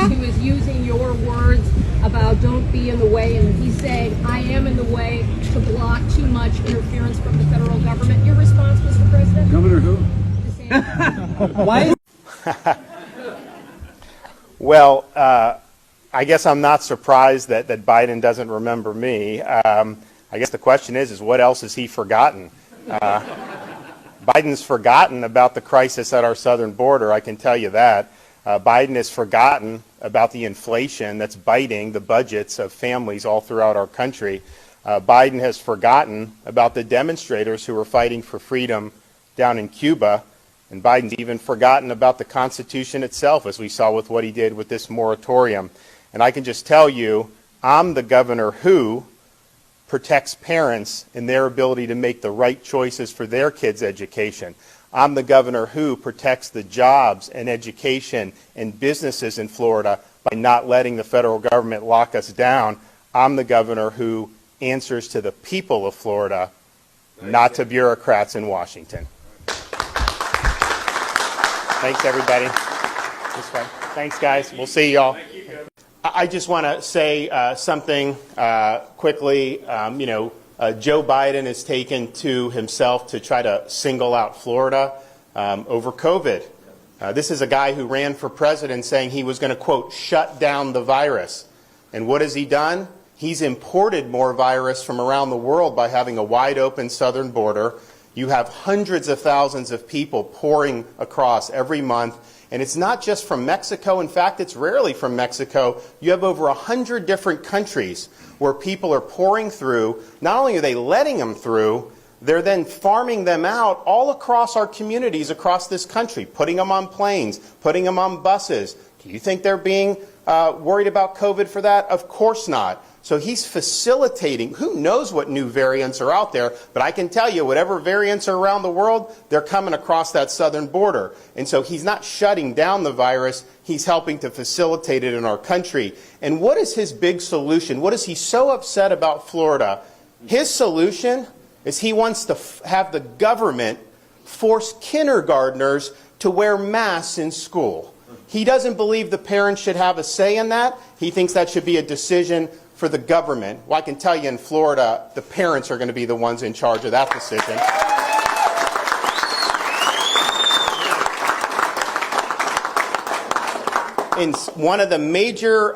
He was using your words about don't be in the way, and he's saying I am in the way to block too much interference from the federal government. Your response, Mr. President? Governor who? DeSantis. Why? Well, I guess I'm not surprised that Biden doesn't remember me. I guess the question is what else has he forgotten? Biden's forgotten about the crisis at our southern border, I can tell you that. Biden has forgotten about the inflation that's biting the budgets of families all throughout our country. Biden has forgotten about the demonstrators who were fighting for freedom down in Cuba. And Biden's even forgotten about the Constitution itself, as we saw with what he did with this moratorium. And I can just tell you, I'm the governor who protects parents in their ability to make the right choices for their kids' education. I'm the governor who protects the jobs and education and businesses in Florida by not letting the federal government lock us down. I'm the governor who answers to the people of Florida, not to bureaucrats in Washington. Thanks, everybody. This way. Thanks, guys. We'll see y'all. I just want to say something quickly. Joe Biden has taken to himself to try to single out Florida over COVID. This is a guy who ran for president saying he was going to, quote, shut down the virus. And what has he done? He's imported more virus from around the world by having a wide open southern border. You have hundreds of thousands of people pouring across every month. And it's not just from Mexico. In fact, it's rarely from Mexico. You have over 100 different countries where people are pouring through. Not only are they letting them through, they're then farming them out all across our communities across this country, putting them on planes, putting them on buses. Do you think they're being worried about COVID for that? Of course not. So he's facilitating. Who knows what new variants are out there, but I can tell you whatever variants are around the world, they're coming across that southern border. And so he's not shutting down the virus, he's helping to facilitate it in our country. And what is his big solution? What is he so upset about Florida? His solution is he wants to have the government force kindergartners to wear masks in school. He doesn't believe the parents should have a say in that. He thinks that should be a decision for the government. Well, I can tell you in Florida, the parents are going to be the ones in charge of that decision. And one of the major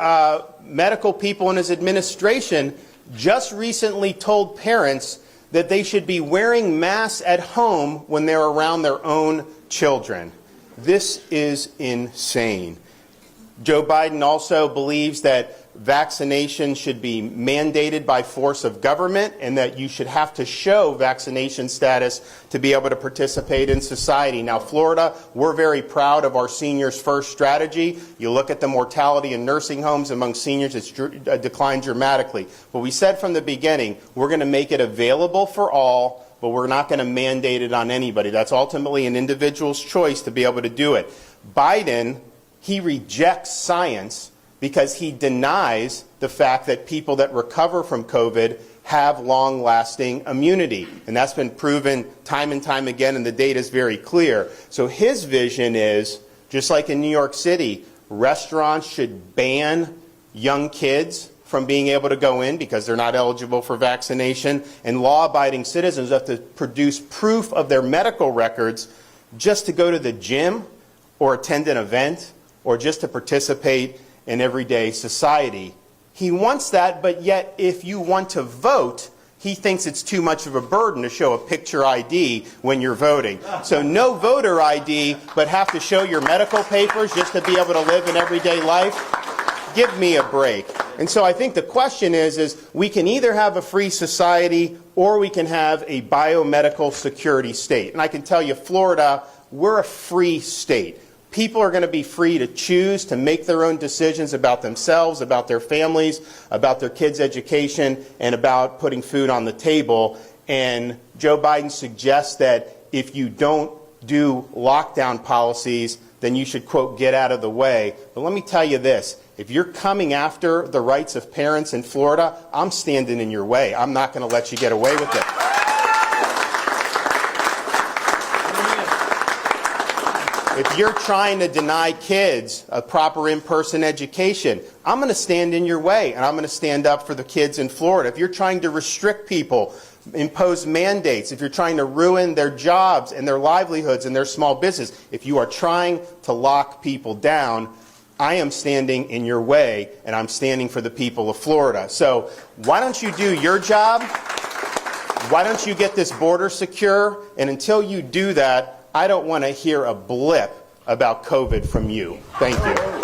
medical people in his administration just recently told parents that they should be wearing masks at home when they're around their own children. This is insane. Joe Biden also believes that vaccination should be mandated by force of government and that you should have to show vaccination status to be able to participate in society. Now, Florida, we're very proud of our Seniors First strategy. You look at the mortality in nursing homes among seniors, it's declined dramatically. But we said from the beginning, we're going to make it available for all, but we're not going to mandate it on anybody. That's ultimately an individual's choice to be able to do it. Biden, he rejects science because he denies the fact that people that recover from COVID have long-lasting immunity. And that's been proven time and time again, and the data is very clear. So his vision is, just like in New York City, restaurants should ban young kids from being able to go in because they're not eligible for vaccination, and law-abiding citizens have to produce proof of their medical records just to go to the gym or attend an event or just to participate in everyday society. He wants that, but yet if you want to vote, he thinks it's too much of a burden to show a picture ID when you're voting. So no voter ID, but have to show your medical papers just to be able to live in everyday life? Give me a break. And so I think the question is we can either have a free society or we can have a biomedical security state. And I can tell you, Florida, we're a free state. People are going to be free to choose to make their own decisions about themselves, about their families, about their kids' education, and about putting food on the table. And Joe Biden suggests that if you don't do lockdown policies, then you should, quote, get out of the way. But let me tell you this. If you're coming after the rights of parents in Florida, I'm standing in your way. I'm not going to let you get away with it. If you're trying to deny kids a proper in-person education, I'm going to stand in your way, and I'm going to stand up for the kids in Florida. If you're trying to restrict people, impose mandates, if you're trying to ruin their jobs and their livelihoods and their small business, if you are trying to lock people down, I am standing in your way, and I'm standing for the people of Florida. So why don't you do your job? Why don't you get this border secure? And until you do that, I don't want to hear a blip about COVID from you. Thank you.